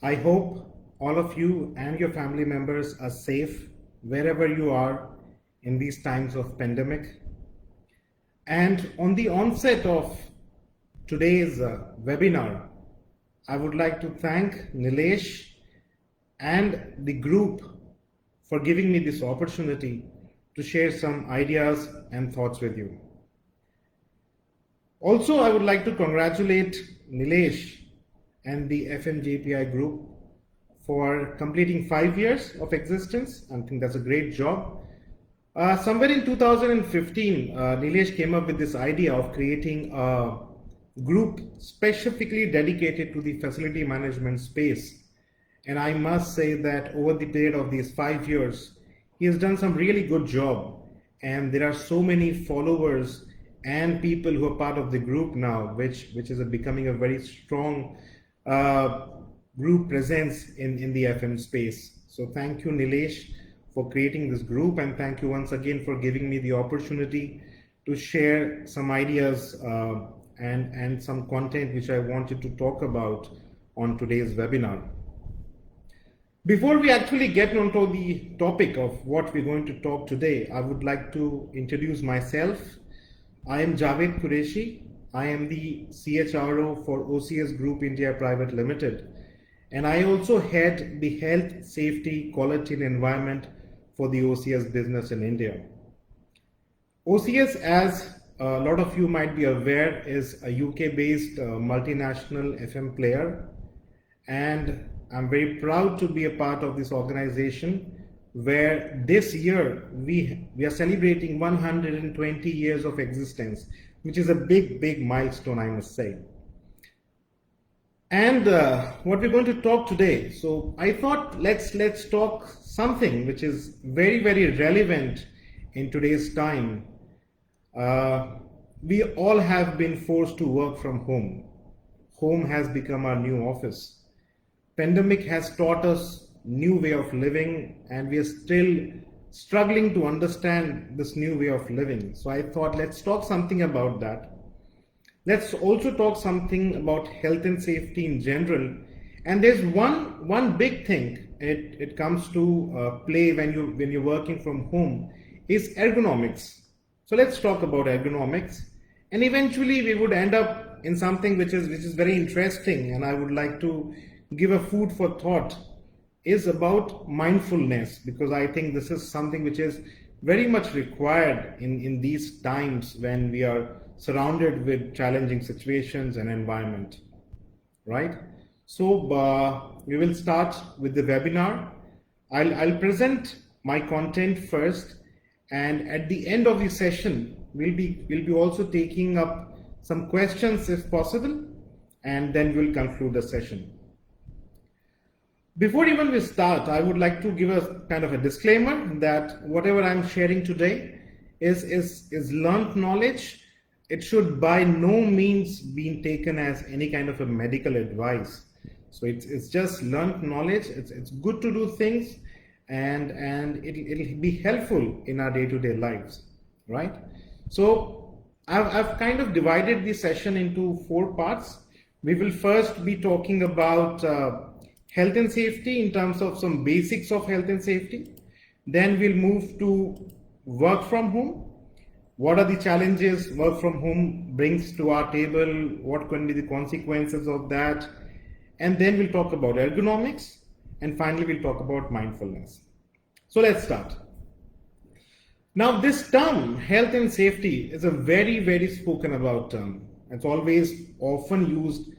I hope all of you and your family members are safe wherever you are in these times of pandemic. And on the onset of today's webinar, I would like to thank Nilesh and the group for giving me this opportunity to share some ideas and thoughts with you. Also, I would like to congratulate Nilesh and the FMJPI group for completing 5 years of existence. I think that's a great job. Somewhere in 2015, Nilesh came up with this idea of creating a group specifically dedicated to the facility management space. And I must say that over the period of these 5 years, he has done some really good job. And there are so many followers and people who are part of the group now, which is becoming a very strong group presence in the FM space. So thank you, Nilesh, for creating this group, and thank you once again for giving me the opportunity to share some ideas and some content which I wanted to talk about on today's webinar. Before we actually get onto the topic of what we're going to talk today, I would like to introduce myself. I am Javed Qureshi. I am the CHRO for OCS Group India Pvt Limited, and I also head the health, safety, quality and environment for the OCS business in India. OCS, as a lot of you might be aware, is a UK-based multinational FM player, and I'm very proud to be a part of this organization where this year we are celebrating 120 years of existence, which is a big milestone, I must say. And what we're going to talk today, so I thought let's talk something which is very relevant in today's time. We all have been forced to work from home. Home has become our new office. Pandemic has taught us new way of living, and we are still struggling to understand this new way of living. So I thought let's talk something about that. Let's also talk something about health and safety in general. And there's one big thing it comes to play when you're working from home is ergonomics. So let's talk about ergonomics, and eventually we would end up in something which is very interesting, and I would like to give a food for thought, is about mindfulness, because I think this is something which is very much required in these times when we are surrounded with challenging situations and environment, right? So we will start with the webinar. I'll present my content first, and at the end of the session we'll be also taking up some questions if possible, and then we'll conclude the session. Before even we start, I would like to give a kind of a disclaimer that whatever I'm sharing today is learned knowledge. It should by no means be taken as any kind of a medical advice. So it's just learned knowledge. It's good to do things, and it'll be helpful in our day-to-day lives, right? So I've kind of divided the session into 4 parts. We will first be talking about health and safety in terms of some basics of health and safety. Then we'll move to work from home. What are the challenges work from home brings to our table? What can be the consequences of that? And then we'll talk about ergonomics. And finally, we'll talk about mindfulness. So let's start. Now, this term, health and safety, is a very spoken about term. It's always often used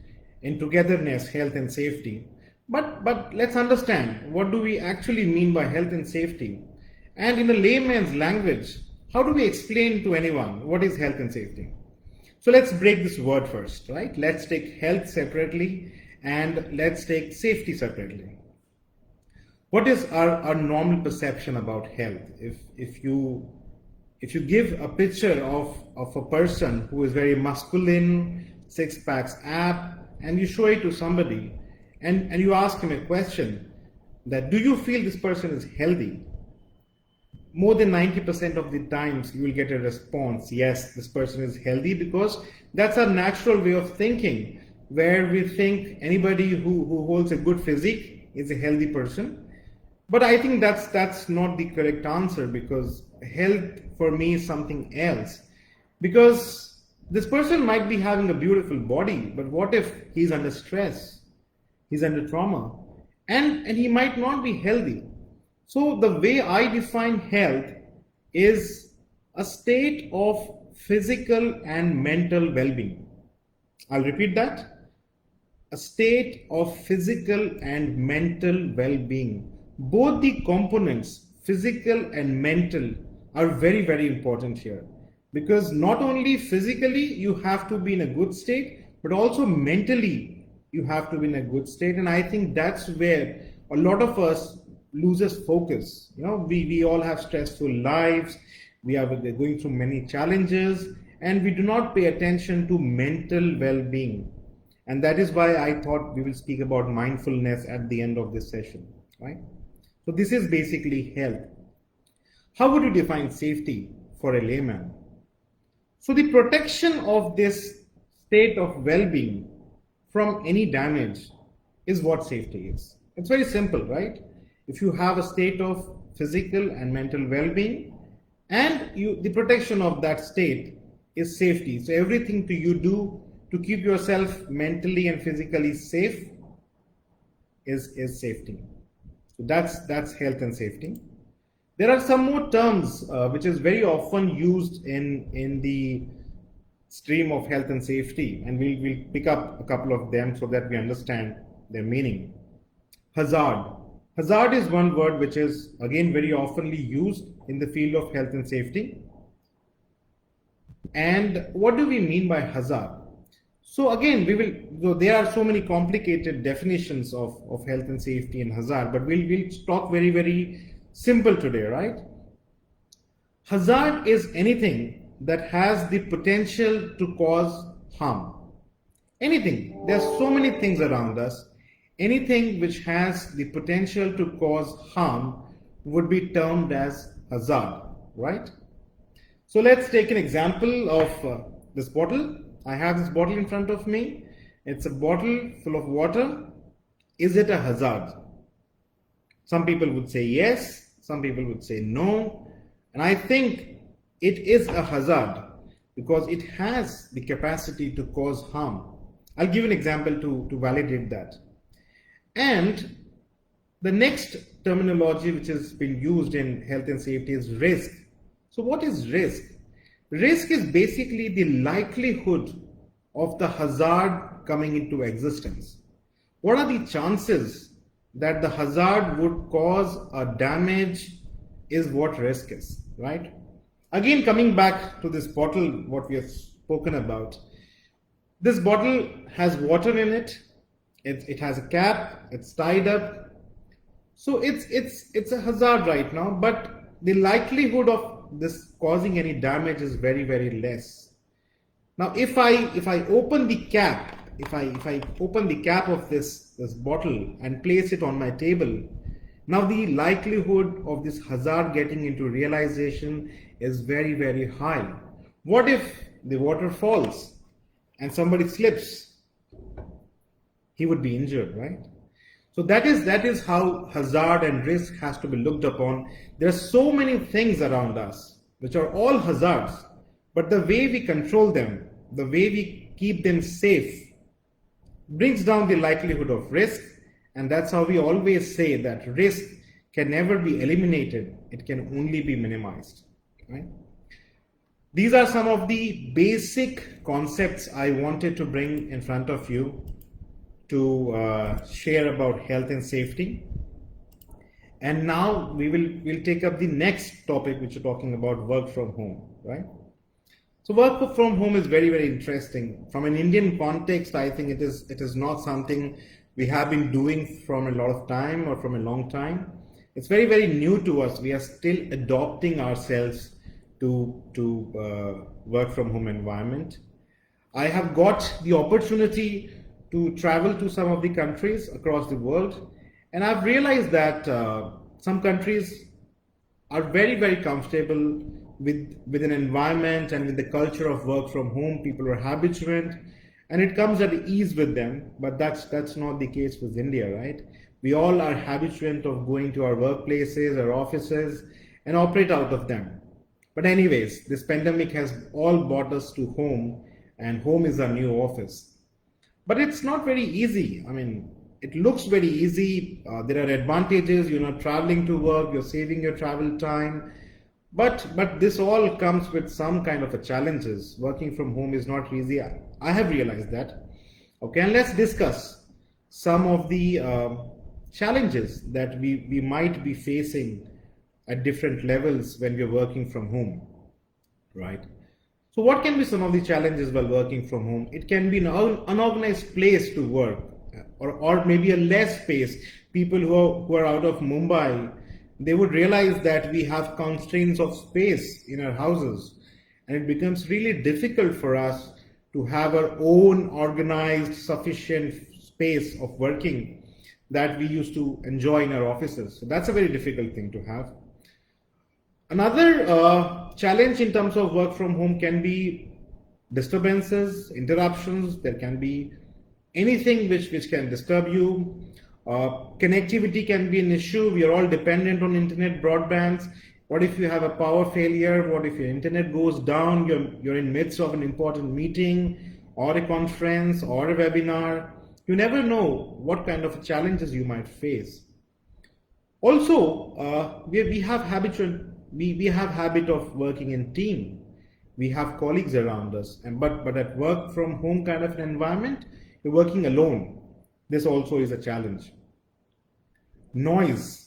in togetherness, health and safety. But let's understand, what do we actually mean by health and safety? And in a layman's language, how do we explain to anyone what is health and safety? So let's break this word first, right? Let's take health separately and let's take safety separately. What is our normal perception about health? If you give a picture of a person who is very masculine, 6-packs ab, and you show it to somebody, and you ask him a question that, do you feel this person is healthy? More than 90% of the times you will get a response, yes, this person is healthy, because that's our natural way of thinking. where we think anybody who holds a good physique is a healthy person. But I think that's not the correct answer, because health for me is something else. Because this person might be having a beautiful body, but what if he's under stress, he's under trauma, and he might not be healthy? So the way I define health is a state of physical and mental well-being. I'll repeat that. A state of physical and mental well-being. Both the components, physical and mental, are very, very important here. Because not only physically you have to be in a good state, but also mentally you have to be in a good state. And I think that's where a lot of us loses focus. We all have stressful lives. We are going through many challenges, and we do not pay attention to mental well-being. And that is why I thought we will speak about mindfulness at the end of this session, right? So this is basically health. How would you define safety for a layman? So the protection of this state of well-being from any damage is what safety is. It's very simple, right? If you have a state of physical and mental well-being, and the protection of that state is safety. So everything you do to keep yourself mentally and physically safe is safety. So that's health and safety. There are some more terms which is very often used in the stream of health and safety, and we'll pick up a couple of them so that we understand their meaning. Hazard. Hazard is one word which is again very oftenly used in the field of health and safety. And what do we mean by hazard? So again, there are so many complicated definitions of health and safety and hazard, but we'll talk very, very simple today, right? Hazard is anything that has the potential to cause harm. Anything. There are so many things around us. Anything which has the potential to cause harm would be termed as hazard, right? So let's take an example of this bottle. I have this bottle in front of me. It's a bottle full of water. Is it a hazard? Some people would say yes, some people would say no. And I think it is a hazard because it has the capacity to cause harm. I'll give an example to validate that. And the next terminology which has been used in health and safety is risk. So what is risk? Risk is basically the likelihood of the hazard coming into existence. What are the chances that the hazard would cause a damage is what risk is, right? Again, coming back to this bottle, what we have spoken about. This bottle has water in it. It has a cap, it's tied up. So it's a hazard right now, but the likelihood of this causing any damage is very, very less. Now, if I open the cap, if I open the cap of this bottle and place it on my table, now the likelihood of this hazard getting into realization is very, very high. What if the water falls and somebody slips? He would be injured, right? So that is how hazard and risk has to be looked upon. There are so many things around us which are all hazards, but the way we control them, the way we keep them safe, brings down the likelihood of risk. And that's how we always say that risk can never be eliminated. It can only be minimized, right? These are some of the basic concepts I wanted to bring in front of you to share about health and safety. And now we'll take up the next topic, which we're talking about, work from home, right? So work from home is very, very interesting. From an Indian context, I think it is not something we have been doing from a lot of time or from a long time. It's very, very new to us. We are still adopting ourselves to work from home environment. I have got the opportunity to travel to some of the countries across the world, and I've realized that some countries are very, very comfortable with an environment and with the culture of work from home. People are habitual, and it comes at ease with them. But that's not the case with India, right? We all are habituant of going to our workplaces, our offices, and operate out of them. But anyways, this pandemic has all brought us to home, and home is our new office. But it's not very easy. I mean, it looks very easy. There are advantages. You're not traveling to work. You're saving your travel time. But this all comes with some kind of a challenges. Working from home is not easy. I have realized that. Okay, and let's discuss some of the challenges that we might be facing at different levels when we're working from home, right? So what can be some of the challenges while working from home? It can be an unorganized place to work, or maybe a less space. People who are out of Mumbai, they would realize that we have constraints of space in our houses, and it becomes really difficult for us to have our own organized, sufficient space of working that we used to enjoy in our offices. So that's a very difficult thing to have. Another challenge in terms of work from home can be disturbances, interruptions. There can be anything which can disturb you. Connectivity can be an issue. We are all dependent on internet broadbands. What if you have a power failure? What if your internet goes down? You're in midst of an important meeting or a conference or a webinar. You never know what kind of challenges you might face. Also, we have habit of working in team. We have colleagues around us, but at work from home kind of an environment, you're working alone. This also is a challenge. Noise.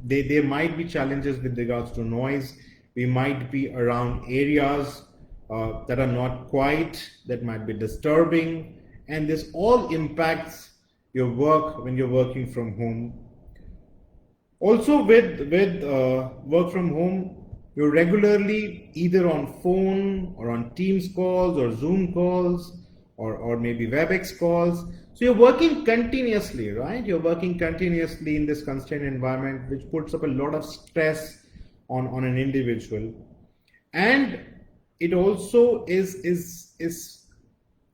There might be challenges with regards to noise. We might be around areas that are not quiet, that might be disturbing, and this all impacts your work when you're working from home. Also, with work from home, you're regularly either on phone or on Teams calls or Zoom calls or maybe WebEx calls. So you're working continuously, right? You're working continuously in this constrained environment, which puts up a lot of stress on an individual. And it also is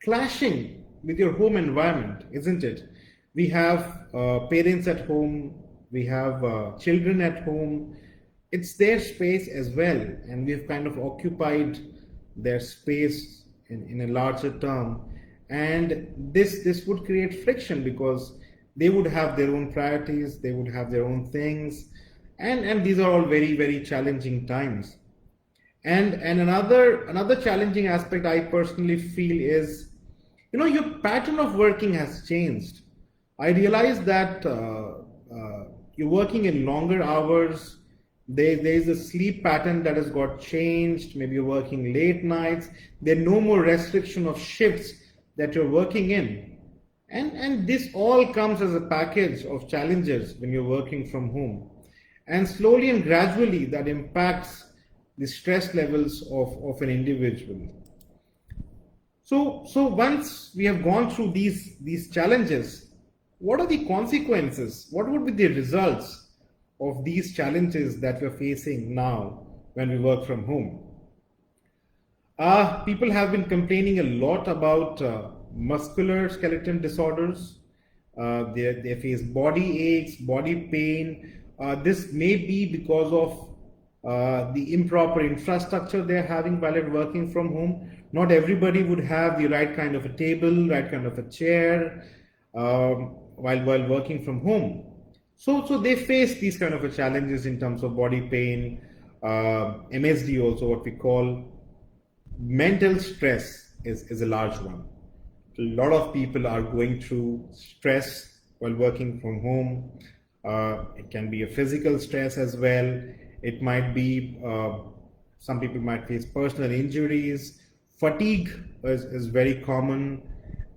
clashing with your home environment, isn't it? We have parents at home, we have children at home. It's their space as well, and we've kind of occupied their space in a larger term. And this would create friction because they would have their own priorities, they would have their own things, and these are all very, very challenging times. And another challenging aspect I personally feel is, your pattern of working has changed. I realize that you're working in longer hours. There's a sleep pattern that has got changed. Maybe you're working late nights. There are no more restriction of shifts that you're working in. And this all comes as a package of challenges when you're working from home. And slowly and gradually that impacts the stress levels of an individual. So once we have gone through these challenges, what are the consequences? What would be the results of these challenges that we're facing now when we work from home? People have been complaining a lot about muscular skeletal disorders. They face body aches, body pain. This may be because of the improper infrastructure they're having while they're working from home. Not everybody would have the right kind of a table, right kind of a chair while working from home. So they face these kind of a challenges in terms of body pain, MSD also, what we call. Mental stress is a large one. A lot of people are going through stress while working from home. It can be a physical stress as well. It might be, some people might face personal injuries. Fatigue is very common,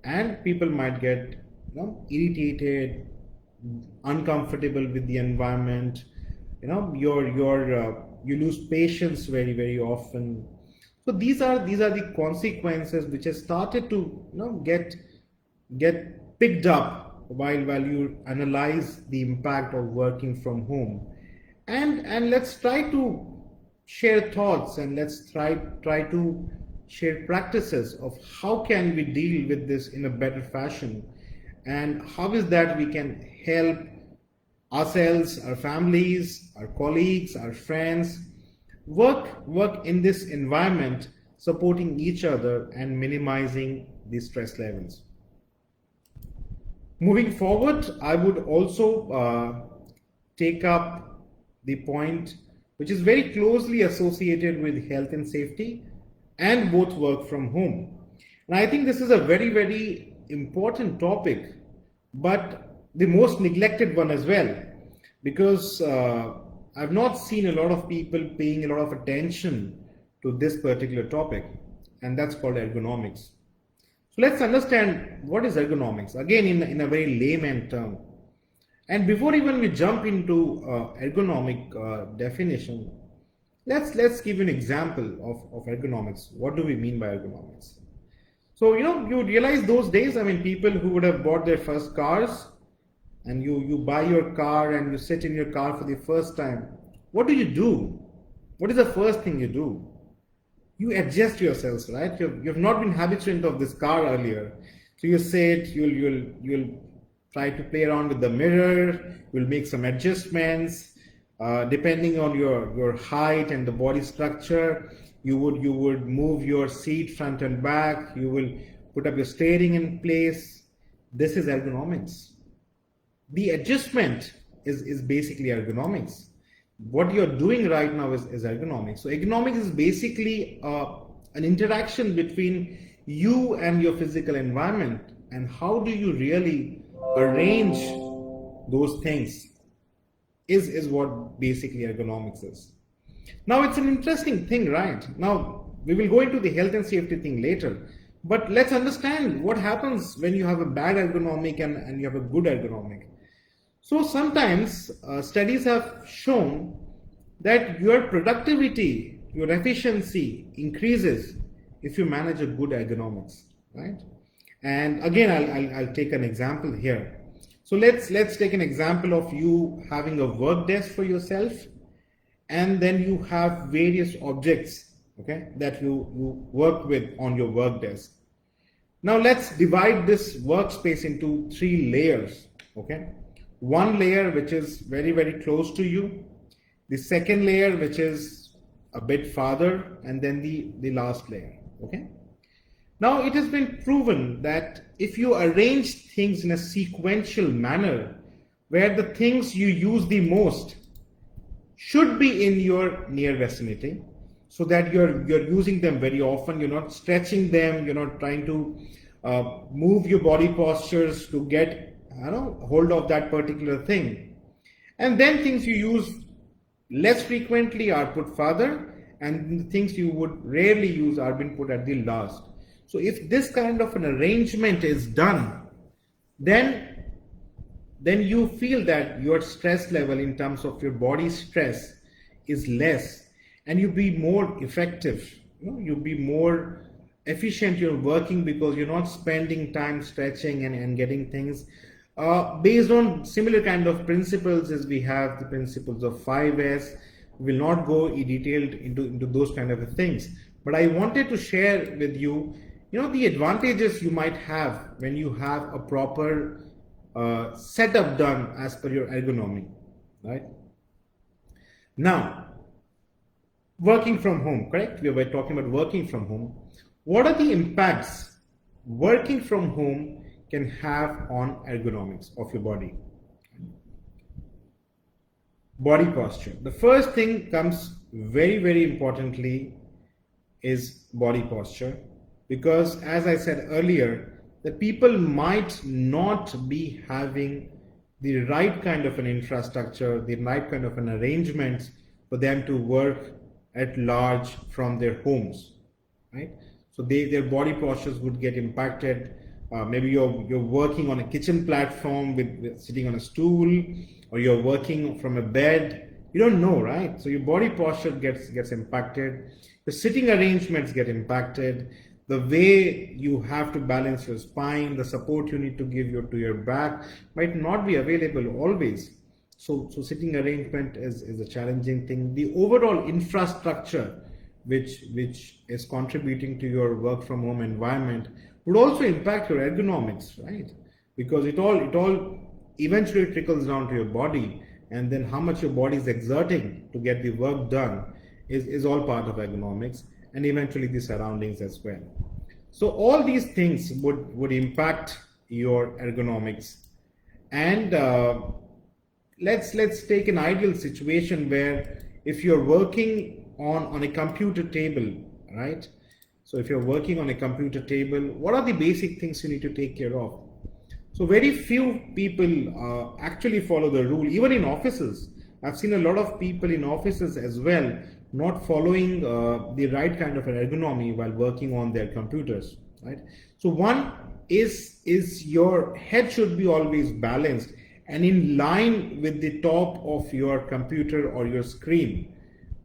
and people might get irritated, uncomfortable with the environment. You lose patience very, very often. So these are the consequences which have started to get picked up while you analyze the impact of working from home. And let's try to share thoughts, and let's try to share practices of how can we deal with this in a better fashion, and how is that we can help ourselves, our families, our colleagues, our friends work in this environment, supporting each other and minimizing the stress levels. Moving forward, I would also take up the point which is very closely associated with health and safety and both work from home. And I think this is a very, very important topic, but the most neglected one as well, because I've not seen a lot of people paying a lot of attention to this particular topic, and that's called ergonomics. So let's understand what is ergonomics, again in a very layman term. And before even we jump into ergonomic definition, let's give an example of ergonomics. What do we mean by ergonomics? So, you realize those days, I mean, people who would have bought their first cars, and you buy your car and you sit in your car for the first time. What do? What is the first thing you do? You adjust yourselves, right? You've not been habituated of this car earlier. So you sit, you'll try to play around with the mirror, you'll make some adjustments, depending on your height and the body structure. You would move your seat front and back, you will put up your steering in place. This is ergonomics. The adjustment is basically ergonomics. What you're doing right now is ergonomics. So ergonomics is basically an interaction between you and your physical environment, and how do you really arrange those things is what basically ergonomics is. Now it's an interesting thing, right? Now we will go into the health and safety thing later, but let's understand what happens when you have a bad ergonomic and you have a good ergonomic. So sometimes studies have shown that your productivity, your efficiency increases if you manage a good ergonomics, right? And again, I'll take an example here. So let's take an example of you having a work desk for yourself, and then you have various objects, okay, that you work with on your work desk. Now let's divide this workspace into 3 layers, okay? One layer which is very, very close to you, the second layer which is a bit farther, and then the last layer, okay? Now it has been proven that if you arrange things in a sequential manner, where the things you use the most should be in your near vicinity, so that you're using them very often, you're not stretching them, you're not trying to move your body postures to get hold of that particular thing. And then things you use less frequently are put further, and the things you would rarely use are being put at the last. So if this kind of an arrangement is done, then you feel that your stress level in terms of your body stress is less, and you'll be more effective, you'll be more efficient, you're working, because you're not spending time stretching and getting things based on similar kind of principles as we have the principles of 5S. We will not go detailed into those kind of things, but I wanted to share with you, the advantages you might have when you have a proper setup done as per your ergonomy, right? Now, working from home, correct? We were talking about working from home. What are the impacts working from home can have on ergonomics of your body? Body posture. The first thing comes very, very importantly is body posture, because as I said earlier, the people might not be having the right kind of an infrastructure, the right kind of an arrangement for them to work at large from their homes, right? So their body postures would get impacted. Maybe you're working on a kitchen platform with sitting on a stool, or you're working from a bed. You don't know, right? So your body posture gets impacted. The sitting arrangements get impacted. The way you have to balance your spine, the support you need to give to your back might not be available always. So sitting arrangement is a challenging thing. The overall infrastructure which is contributing to your work from home environment would also impact your ergonomics, right? Because it all eventually trickles down to your body, and then how much your body is exerting to get the work done is all part of ergonomics, and eventually the surroundings as well. So all these things would impact your ergonomics. And let's take an ideal situation where if you're working on a computer table, right? So if you're working on a computer table, what are the basic things you need to take care of? So very few people actually follow the rule, even in offices. I've seen a lot of people in offices as well not following the right kind of ergonomy while working on their computers, right? So one is your head should be always balanced and in line with the top of your computer or your screen.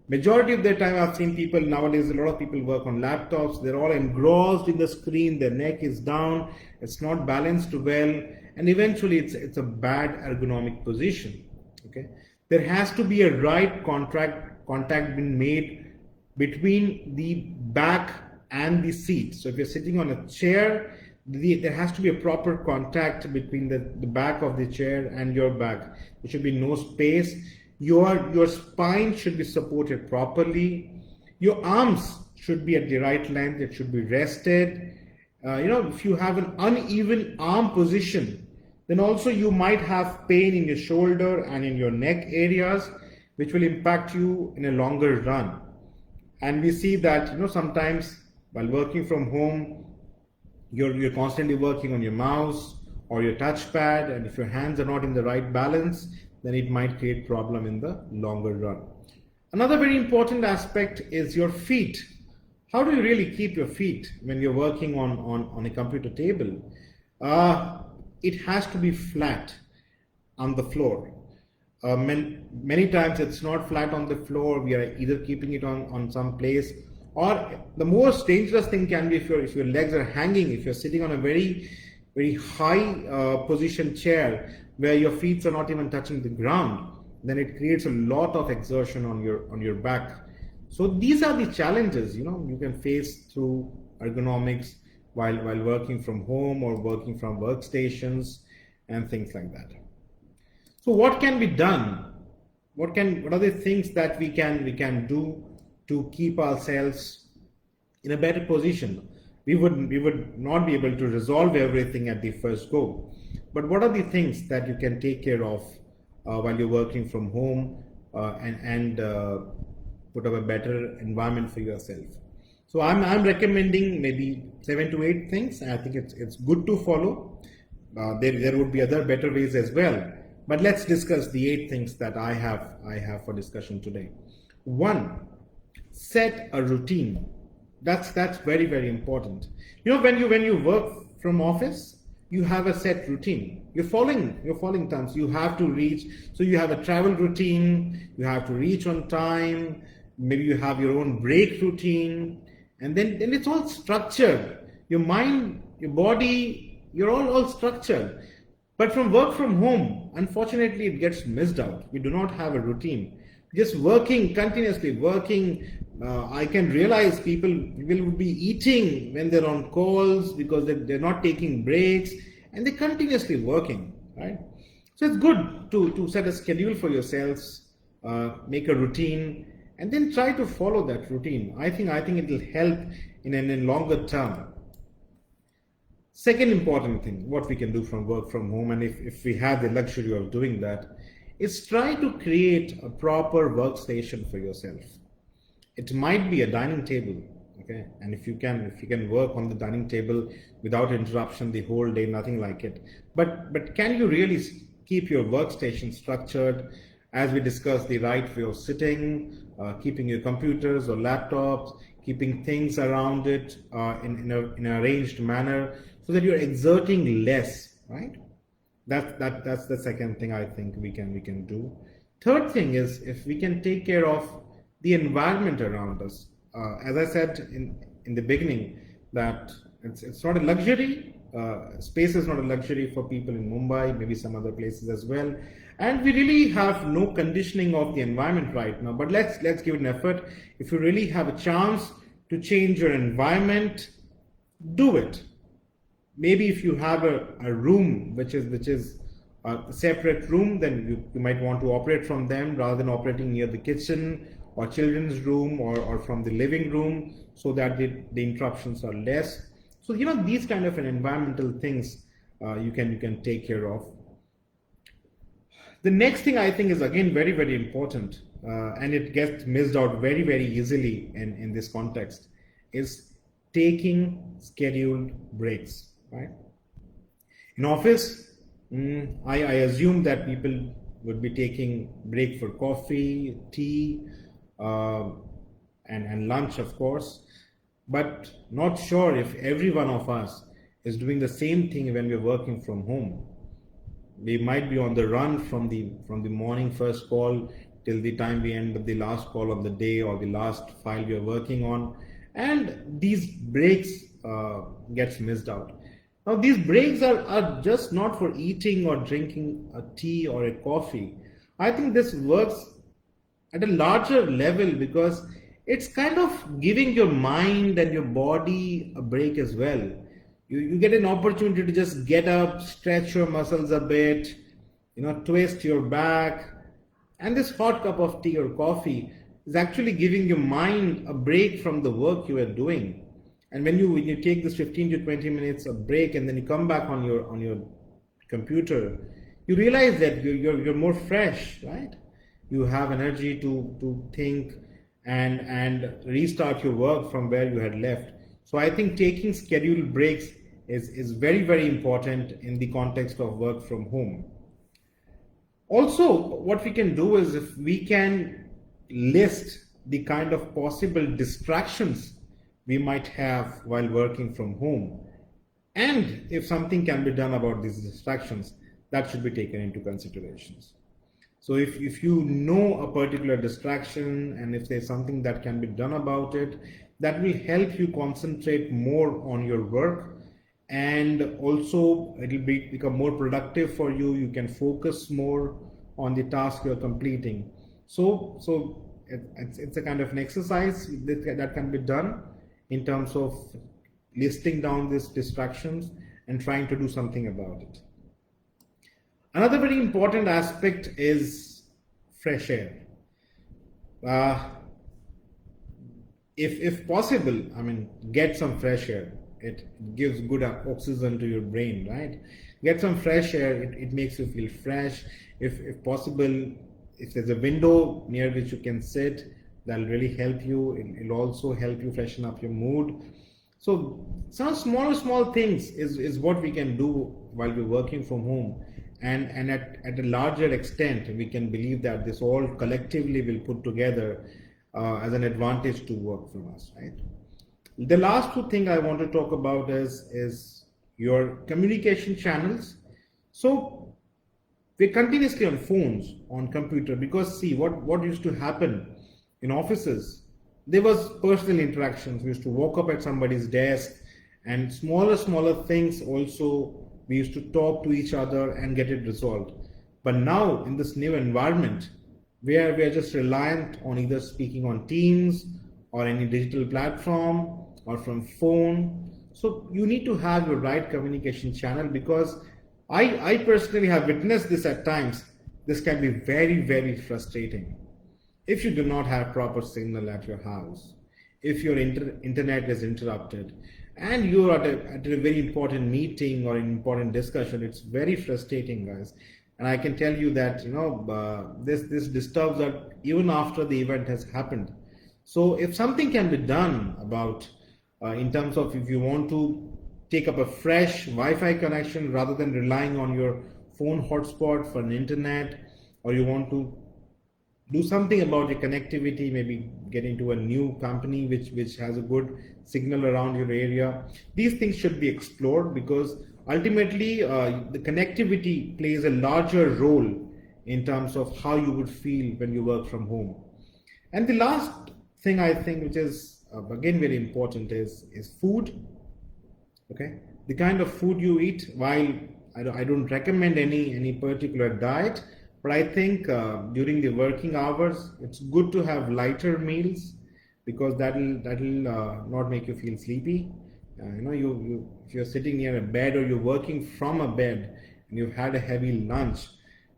Majority of the time I've seen people nowadays, a lot of people work on laptops, they're all engrossed in the screen, their neck is down, it's not balanced well, and eventually it's a bad ergonomic position. Okay, there has to be a right contact being made between the back and the seat. So if you're sitting on a chair, there has to be a proper contact between the back of the chair and your back. There should be no space. Your spine should be supported properly. Your arms should be at the right length. It should be rested. If you have an uneven arm position, then also you might have pain in your shoulder and in your neck areas, which will impact you in a longer run. And we see that sometimes while working from home, you're constantly working on your mouse or your touchpad, and if your hands are not in the right balance, then it might create problem in the longer run. Another very important aspect is your feet. How do you really keep your feet when you're working on a computer table? It has to be flat on the floor. Many times it's not flat on the floor. We are either keeping it on some place, or the most dangerous thing can be if your legs are hanging, if you're sitting on a very high position chair where your feet are not even touching the ground, then it creates a lot of exertion on your back. So these are the challenges you can face through ergonomics while working from home or working from workstations and things like that. So what can be done? What are the things that we can do to keep ourselves in a better position? We would not be able to resolve everything at the first go, but what are the things that you can take care of while you're working from home and put up a better environment for yourself? So I'm recommending maybe 7 to 8 things. I think it's good to follow. There would be other better ways as well, but let's discuss the 8 things that I have for discussion today. 1, set a routine. That's very, very important. When you work from office, you have a set routine. You're following terms. You have to reach. So you have a travel routine. You have to reach on time. Maybe you have your own break routine, and then it's all structured. Your mind, your body, you're all structured. But from work from home, unfortunately, it gets missed out. We do not have a routine. Just working, continuously working. I can realize people will be eating when they're on calls because they're not taking breaks, and they're continuously working, right? So it's good to set a schedule for yourselves, make a routine, and then try to follow that routine. I think it will help in a longer term. Second important thing, what we can do from work from home, and if we have the luxury of doing that, is try to create a proper workstation for yourself. It might be a dining table, okay? And if you can work on the dining table without interruption the whole day, nothing like it. But can you really keep your workstation structured, as we discussed, the right way of sitting, keeping your computers or laptops, keeping things around it in an arranged manner, so that you're exerting less, right? That's the second thing I think we can do. Third thing is, if we can take care of the environment around us. As I said in the beginning, that it's not a luxury, space is not a luxury for people in Mumbai, maybe some other places as well. And we really have no conditioning of the environment right now. But let's give it an effort. If you really have a chance to change your environment, do it. Maybe if you have a room which is a separate room, then you might want to operate from them rather than operating near the kitchen or children's room or from the living room, so that the interruptions are less. So these kind of an environmental things you can take care of. The next thing I think is again very, very important, and it gets missed out very, very easily in this context, is taking scheduled breaks, right? In office, I assume that people would be taking break for coffee, tea, and lunch, of course, but not sure if every one of us is doing the same thing when we're working from home. We might be on the run from the morning first call till the time we end the last call on the day or the last file we are working on, and these breaks gets missed out. Now these breaks are just not for eating or drinking a tea or a coffee. I think this works at a larger level because it's kind of giving your mind and your body a break as well. You get an opportunity to just get up, stretch your muscles a bit, twist your back. And this hot cup of tea or coffee is actually giving your mind a break from the work you are doing. And when you take this 15 to 20 minutes of break and then you come back on your computer, you realize that you're more fresh, right? You have energy to think and restart your work from where you had left. So I think taking scheduled breaks is very, very important in the context of work from home. Also, what we can do is if we can list the kind of possible distractions we might have while working from home, and if something can be done about these distractions, that should be taken into considerations. So if you know a particular distraction and if there's something that can be done about it, that will help you concentrate more on your work, and also it will become more productive for you. You can focus more on the task you're completing. So it's a kind of an exercise that can be done in terms of listing down these distractions and trying to do something about it. Another very important aspect is fresh air. If possible, get some fresh air. It gives good oxygen to your brain, right? Get some fresh air. It makes you feel fresh. If possible, if there's a window near which you can sit, that'll really help you. It'll also help you freshen up your mood. So some small things is what we can do while we're working from home. And at a larger extent, we can believe that this all collectively will put together as an advantage to work from us, right? The last two things I want to talk about is your communication channels. So we're continuously on phones, on computer, because see what used to happen in offices, there was personal interactions. We used to walk up at somebody's desk, and smaller things also we used to talk to each other and get it resolved. But now in this new environment where we are just reliant on either speaking on Teams or any digital platform or from phone, so you need to have your right communication channel, because I personally have witnessed this at times. This can be very, very frustrating. If you do not have proper signal at your house, if your internet is interrupted, and you're at a very important meeting or an important discussion, it's very frustrating, guys. And I can tell you that this disturbs us even after the event has happened. So if something can be done about in terms of if you want to take up a fresh Wi-Fi connection rather than relying on your phone hotspot for an internet, or you want to do something about your connectivity, maybe get into a new company which has a good signal around your area. These things should be explored, because ultimately the connectivity plays a larger role in terms of how you would feel when you work from home. And the last thing I think, which is again very important, is food. Okay, the kind of food you eat. While I don't recommend any particular diet, but I think during the working hours, it's good to have lighter meals because that'll not make you feel sleepy. You if you're sitting near a bed or you're working from a bed and you've had a heavy lunch,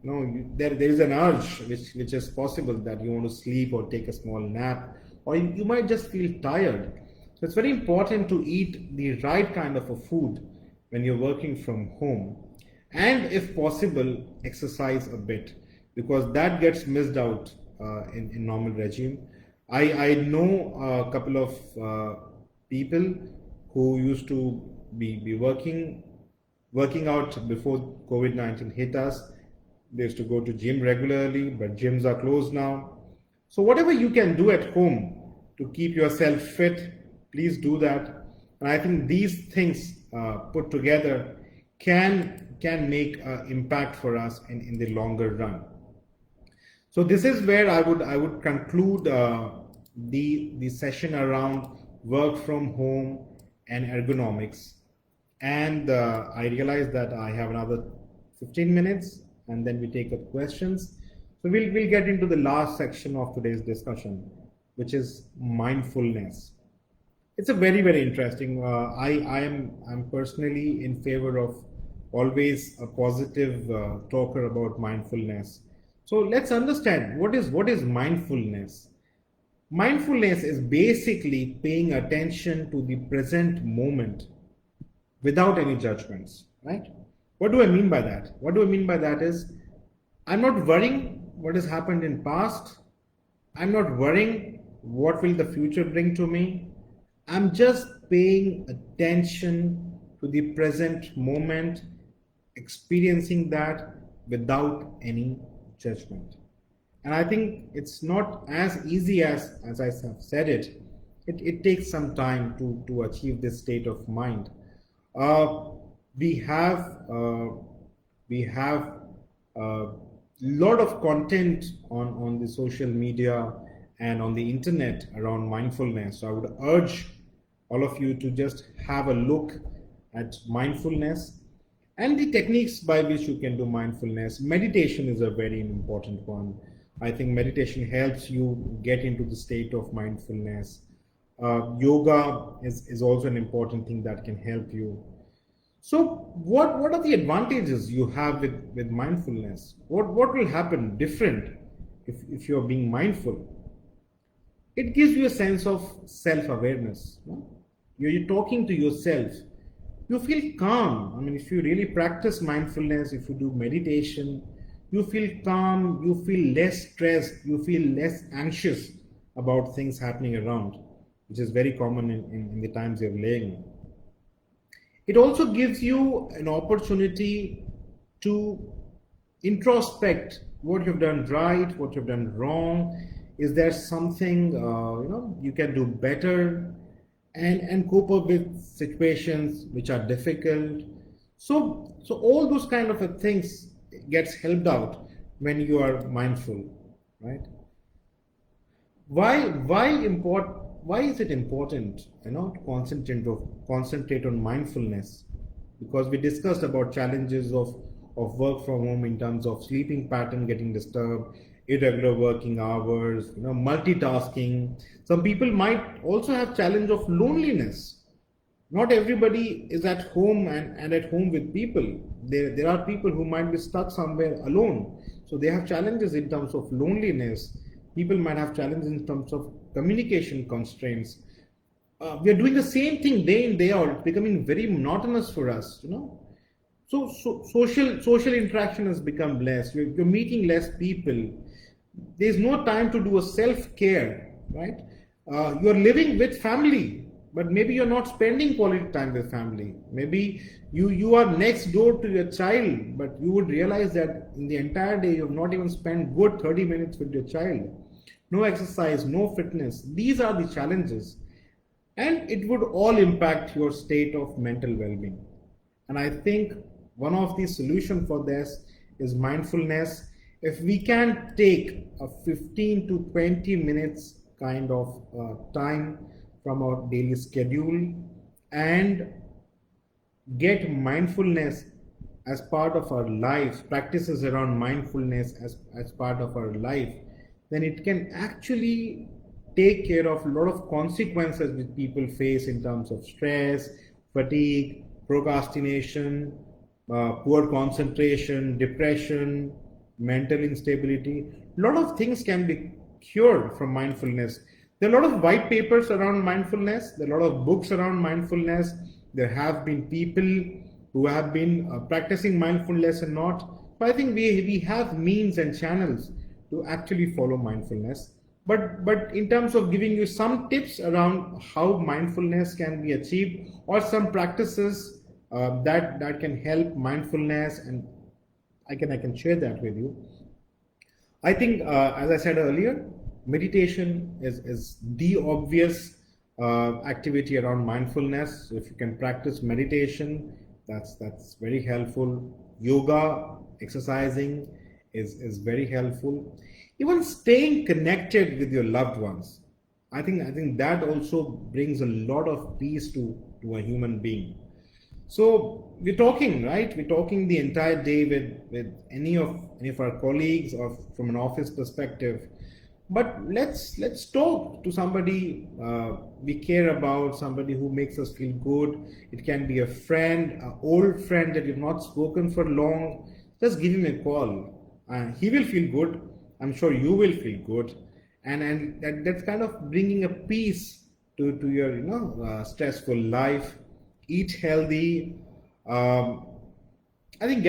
there is an urge which is possible that you want to sleep or take a small nap, or you might just feel tired. So it's very important to eat the right kind of a food when you're working from home, and if possible, exercise a bit because that gets missed out in normal regime. I know a couple of people who used to be working out before COVID-19 hit us. They used to go to gym regularly, but gyms are closed now. So whatever you can do at home to keep yourself fit, please do that. And I think these things put together can make an impact for us in the longer run. So this is where I would conclude the session around work from home and ergonomics. And I realize that I have another 15 minutes, and then we take up questions. So we'll get into the last section of today's discussion, which is mindfulness. It's a very interesting. I'm personally in favor of always a positive talker about mindfulness. So let's understand what is mindfulness. Mindfulness is basically paying attention to the present moment without any judgments, right? What do I mean by that? What do I mean by that is I'm not worrying what has happened in past. I'm not worrying what will the future bring to me. I'm just paying attention to the present moment, experiencing that without any judgment. And I think it's not as easy as I have said it. It takes some time to achieve this state of mind. We have a lot of content on the social media and on the internet around mindfulness. So I would urge all of you to just have a look at mindfulness and the techniques by which you can do mindfulness. Meditation is a very important one. I think meditation helps you get into the state of mindfulness. Yoga is also an important thing that can help you. So what are the advantages you have with mindfulness? What will happen different if you're being mindful? It gives you a sense of self-awareness. No? You're talking to yourself. You feel calm. I mean, if you really practice mindfulness, if you do meditation, you feel calm, you feel less stressed, you feel less anxious about things happening around, which is very common in the times you're living. It also gives you an opportunity to introspect what you've done right, what you've done wrong. Is there something you can do better, and cope up with situations which are difficult. So all those kind of things gets helped out when you are mindful, right? Why is it important to concentrate on mindfulness? Because we discussed about challenges of work from home in terms of sleeping pattern getting disturbed, irregular working hours, multitasking. Some people might also have challenge of loneliness. Not everybody is at home and at home with people. There are people who might be stuck somewhere alone. So they have challenges in terms of loneliness. People might have challenges in terms of communication constraints. We are doing the same thing day in, day out. It's becoming very monotonous for us, So social interaction has become less. You're meeting less people. There's no time to do a self-care, right? You're living with family, but maybe you're not spending quality time with family. Maybe you are next door to your child, but you would realize that in the entire day, you've not even spent good 30 minutes with your child. No exercise, no fitness. These are the challenges. And it would all impact your state of mental well-being. And I think one of the solutions for this is mindfulness. If we can take a 15 to 20 minutes kind of time from our daily schedule and get mindfulness as part of our lives, practices around mindfulness as part of our life, then it can actually take care of a lot of consequences which people face in terms of stress, fatigue, procrastination, poor concentration, depression, mental instability. A lot of things can be cured from mindfulness. There are a lot of white papers around mindfulness, there are a lot of books around mindfulness. There have been people who have been practicing mindfulness and not. So I think we have means and channels to actually follow mindfulness. But in terms of giving you some tips around how mindfulness can be achieved, or some practices that can help mindfulness, and I can share that with you. I think, as I said earlier, meditation is the obvious activity around mindfulness. If you can practice meditation, that's very helpful. Yoga, exercising is very helpful. Even staying connected with your loved ones, I think that also brings a lot of peace to a human being. So we're talking, right? We're talking the entire day with any of our colleagues, or from an office perspective. But let's talk to somebody we care about, somebody who makes us feel good. It can be a friend, an old friend that you've not spoken for long. Just give him a call. He will feel good. I'm sure you will feel good, and that's kind of bringing a peace to your stressful life. Eat healthy. Um, I think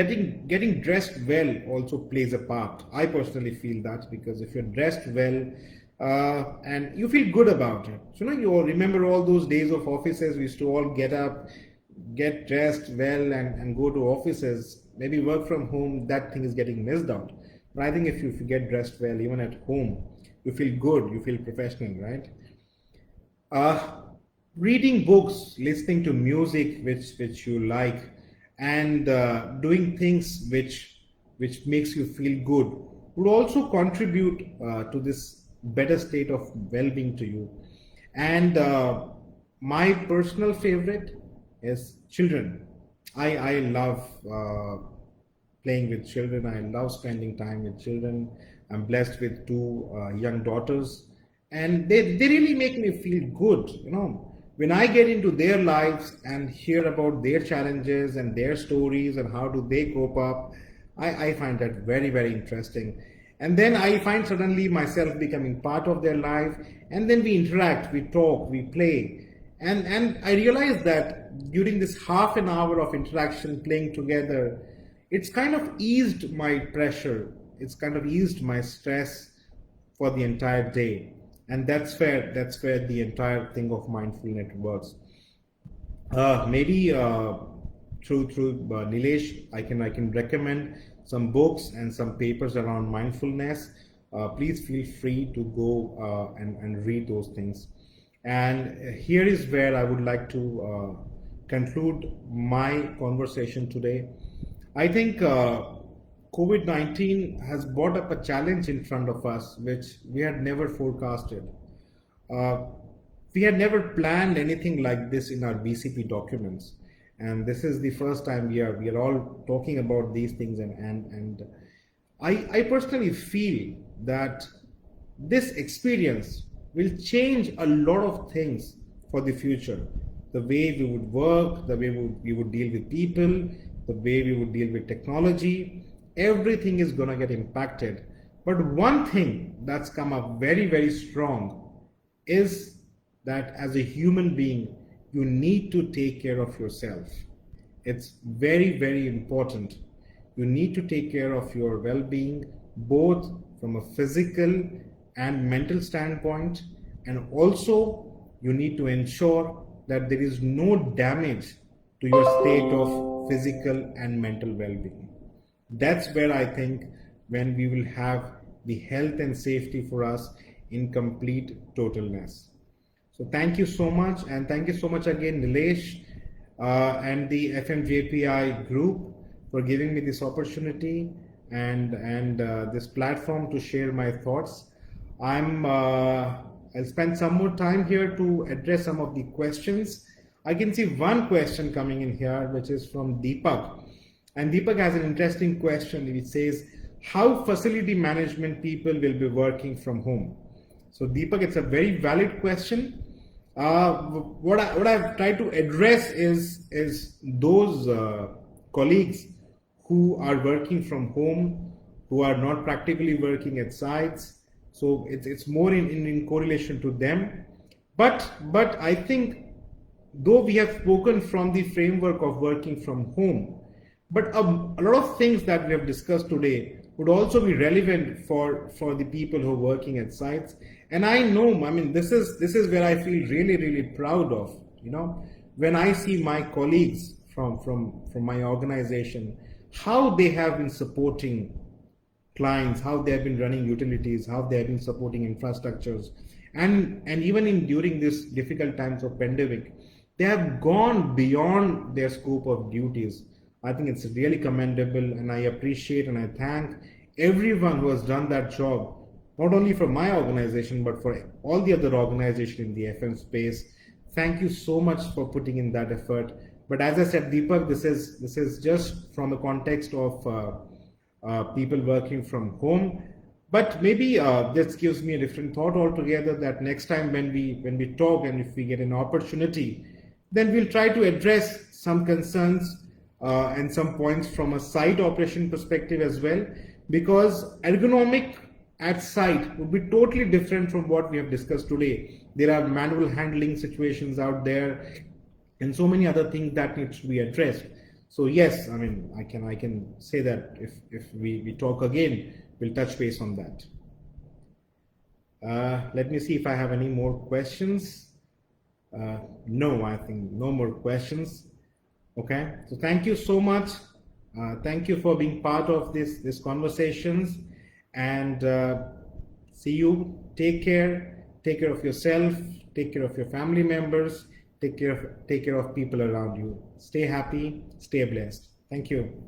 getting dressed well also plays a part. I personally feel that, because if you're dressed well and you feel good about it, so you all remember all those days of offices. We used to all get up, get dressed well, and go to offices. Maybe work from home. That thing is getting missed out. But I think if you get dressed well, even at home, you feel good. You feel professional, right? uh, Reading books, listening to music which you like, and doing things which makes you feel good would also contribute to this better state of well-being to you. And my personal favorite is children. I love playing with children. I love spending time with children. I'm blessed with two young daughters, and they really make me feel good. When I get into their lives and hear about their challenges and their stories and how do they cope up, I find that very, very interesting. And then I find suddenly myself becoming part of their life, and then we interact, we talk, we play. And I realize that during this half an hour of interaction, playing together, it's kind of eased my pressure, it's kind of eased my stress for the entire day. And that's where the entire thing of mindfulness works. Maybe through Nilesh, I can recommend some books and some papers around mindfulness. Please feel free to go and read those things. And here is where I would like to conclude my conversation today. I think COVID-19 has brought up a challenge in front of us which we had never forecasted. Uh, we had never planned anything like this in our BCP documents, and this is the first time we are all talking about these things. And I personally feel that this experience will change a lot of things for the future. The way we would work, the way we would deal with people, the way we would deal with technology, everything is going to get impacted. But one thing that's come up very, very strong is that as a human being, you need to take care of yourself. It's very, very important. You need to take care of your well being, both from a physical and mental standpoint, and also you need to ensure that there is no damage to your state of physical and mental well being. That's where I think when we will have the health and safety for us in complete totalness. So thank you so much, and thank you so much again, Nilesh, and the FMJPI group for giving me this opportunity and this platform to share my thoughts. I'll spend some more time here to address some of the questions. I can see one question coming in here, which is from Deepak. And Deepak has an interesting question. It says, how facility management people will be working from home? So Deepak, it's a very valid question. What I've tried to address is those colleagues who are working from home, who are not practically working at sites. So it's more in correlation to them. But I think, though we have spoken from the framework of working from home, but a lot of things that we have discussed today would also be relevant for the people who are working at sites. And I know, I mean, this is where I feel really proud of, when I see my colleagues from my organization, how they have been supporting clients, how they have been running utilities, how they have been supporting infrastructures, and even during this difficult times of pandemic, they have gone beyond their scope of duties. I think it's really commendable, and I appreciate and I thank everyone who has done that job, not only for my organization but for all the other organizations in the FM space. Thank you so much for putting in that effort. But as I said, Deepak, this is just from the context of people working from home. But maybe this gives me a different thought altogether, that next time when we talk, and if we get an opportunity, then we'll try to address some concerns and some points from a site operation perspective as well, because ergonomic at site would be totally different from what we have discussed today. There are manual handling situations out there and so many other things that needs to be addressed. So yes, I mean, I can say that if we talk again, we'll touch base on that. Let me see if I have any more questions. No, I think no more questions. Okay, so thank you so much. Thank you for being part of this conversations, and see you. Take care of yourself, take care of your family members, take care of people around you. Stay happy, stay blessed. Thank you.